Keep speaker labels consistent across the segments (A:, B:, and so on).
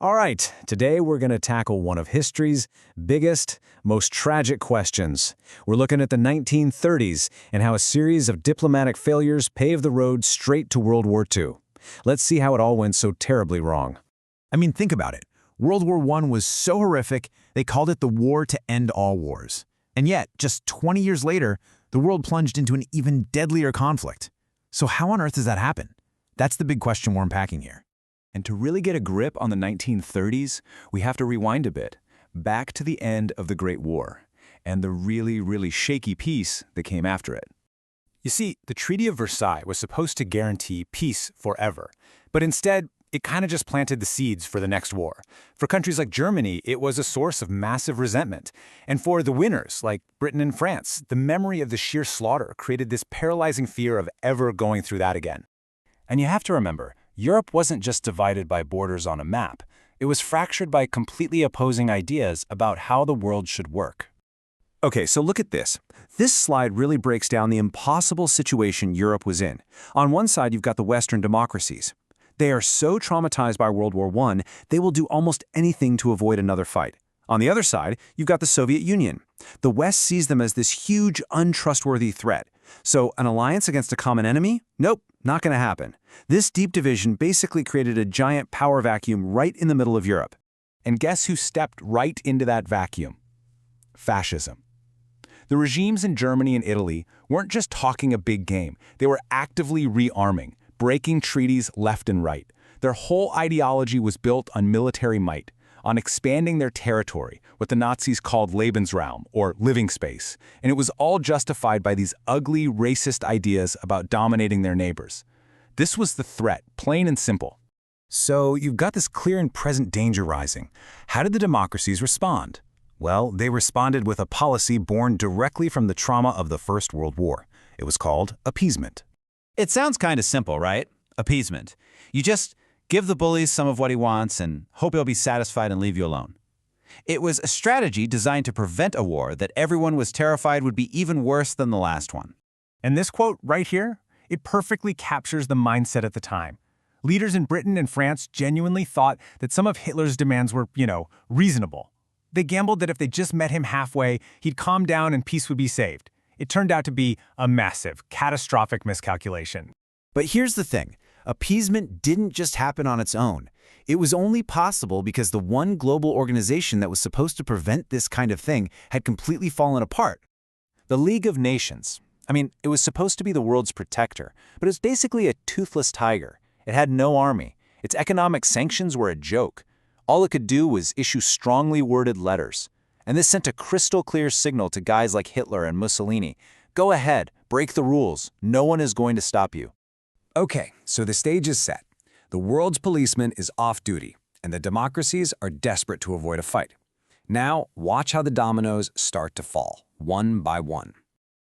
A: All right, today we're going to tackle one of history's biggest, most tragic questions. We're looking at the 1930s and how a series of diplomatic failures paved the road straight to World War II. Let's see how it all went so terribly wrong.
B: I mean, think about it. World War I was so horrific, they called it the war to end all wars. And yet, just 20 years later, the world plunged into an even deadlier conflict. So how on earth does that happen? That's the big question we're unpacking here.
C: And to really get a grip on the 1930s, we have to rewind a bit, back to the end of the Great War, and the really shaky peace that came after it.
D: You see, the Treaty of Versailles was supposed to guarantee peace forever, but instead, it kind of just planted the seeds for the next war. For countries like Germany, it was a source of massive resentment. And for the winners, like Britain and France, the memory of the sheer slaughter created this paralyzing fear of ever going through that again. And you have to remember, Europe wasn't just divided by borders on a map. It was fractured by completely opposing ideas about how the world should work.
A: Okay, so look at this. This slide really breaks down the impossible situation Europe was in. On one side, you've got the Western democracies. They are so traumatized by World War I, they will do almost anything to avoid another fight. On the other side, you've got the Soviet Union. The West sees them as this huge, untrustworthy threat. So an alliance against a common enemy? Nope, not going to happen. This deep division basically created a giant power vacuum right in the middle of Europe.
D: And guess who stepped right into that vacuum? Fascism. The regimes in Germany and Italy weren't just talking a big game. They were actively rearming, breaking treaties left and right. Their whole ideology was built on military might, on expanding their territory, what the Nazis called Lebensraum, or living space, and it was all justified by these ugly, racist ideas about dominating their neighbors. This was the threat, plain and simple.
A: So you've got this clear and present danger rising. How did the democracies respond? Well, they responded with a policy born directly from the trauma of the First World War. It was called appeasement.
B: It sounds kind of simple, right? Appeasement. You just give the bullies some of what he wants and hope he'll be satisfied and leave you alone. It was a strategy designed to prevent a war that everyone was terrified would be even worse than the last one.
D: And this quote right here, it perfectly captures the mindset at the time. Leaders in Britain and France genuinely thought that some of Hitler's demands were, reasonable. They gambled that if they just met him halfway, he'd calm down and peace would be saved. It turned out to be a massive, catastrophic miscalculation.
B: But here's the thing. Appeasement didn't just happen on its own. It was only possible because the one global organization that was supposed to prevent this kind of thing had completely fallen apart.
C: The League of Nations. It was supposed to be the world's protector, but it was basically a toothless tiger. It had no army. Its economic sanctions were a joke. All it could do was issue strongly worded letters. And this sent a crystal clear signal to guys like Hitler and Mussolini. Go ahead, break the rules. No one is going to stop you.
A: Okay, so the stage is set. The world's policeman is off duty, and the democracies are desperate to avoid a fight. Now, watch how the dominoes start to fall, one by one.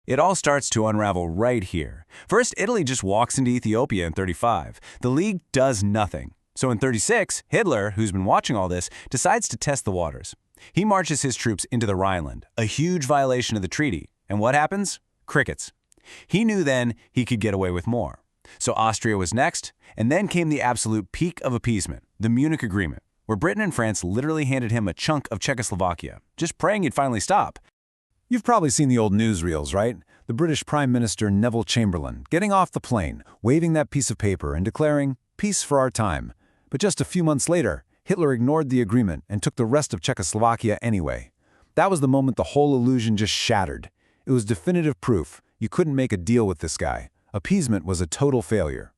C: It all starts to unravel right here. First, Italy just walks into Ethiopia in 35. The League does nothing. So in 36, Hitler, who's been watching all this, decides to test the waters. He marches his troops into the Rhineland, a huge violation of the treaty. And what happens? Crickets. He knew then he could get away with more. So Austria was next, and then came the absolute peak of appeasement, the Munich Agreement, where Britain and France literally handed him a chunk of Czechoslovakia, just praying he'd finally stop.
A: You've probably seen the old newsreels, right? The British Prime Minister Neville Chamberlain getting off the plane, waving that piece of paper and declaring, "Peace for our time." But just a few months later, Hitler ignored the agreement and took the rest of Czechoslovakia anyway. That was the moment the whole illusion just shattered. It was definitive proof you couldn't make a deal with this guy. Appeasement was a total failure.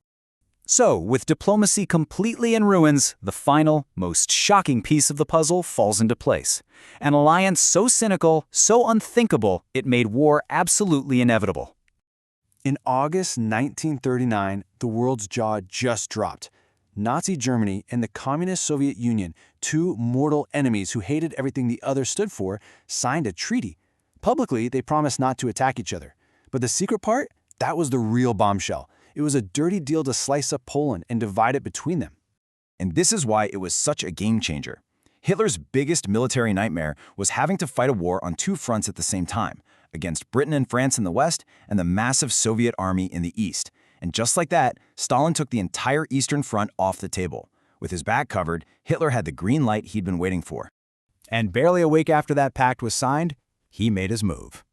E: So, with diplomacy completely in ruins, the final, most shocking piece of the puzzle falls into place. An alliance so cynical, so unthinkable, it made war absolutely inevitable.
F: In August 1939, the world's jaw just dropped. Nazi Germany and the Communist Soviet Union, two mortal enemies who hated everything the other stood for, signed a treaty. Publicly, they promised not to attack each other. But the secret part? That was the real bombshell. It was a dirty deal to slice up Poland and divide it between them.
B: And this is why it was such a game changer. Hitler's biggest military nightmare was having to fight a war on two fronts at the same time, against Britain and France in the West and the massive Soviet army in the East. And just like that, Stalin took the entire Eastern Front off the table. With his back covered, Hitler had the green light he'd been waiting for.
E: And barely a week after that pact was signed, he made his move.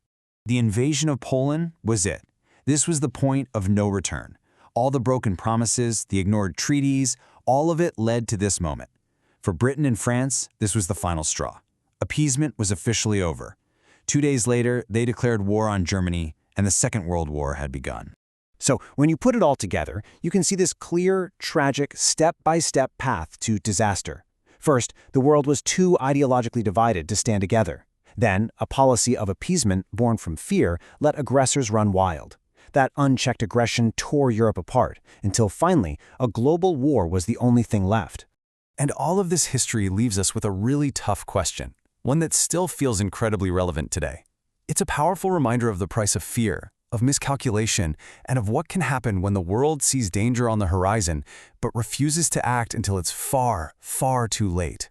A: The invasion of Poland was it. This was the point of no return. All the broken promises, the ignored treaties, all of it led to this moment. For Britain and France, this was the final straw. Appeasement was officially over. 2 days later, they declared war on Germany, and the Second World War had begun.
E: So when you put it all together, you can see this clear, tragic, step-by-step path to disaster. First, the world was too ideologically divided to stand together. Then, a policy of appeasement born from fear let aggressors run wild. That unchecked aggression tore Europe apart, until finally, a global war was the only thing left.
A: And all of this history leaves us with a really tough question, one that still feels incredibly relevant today. It's a powerful reminder of the price of fear, of miscalculation, and of what can happen when the world sees danger on the horizon but refuses to act until it's far, far too late.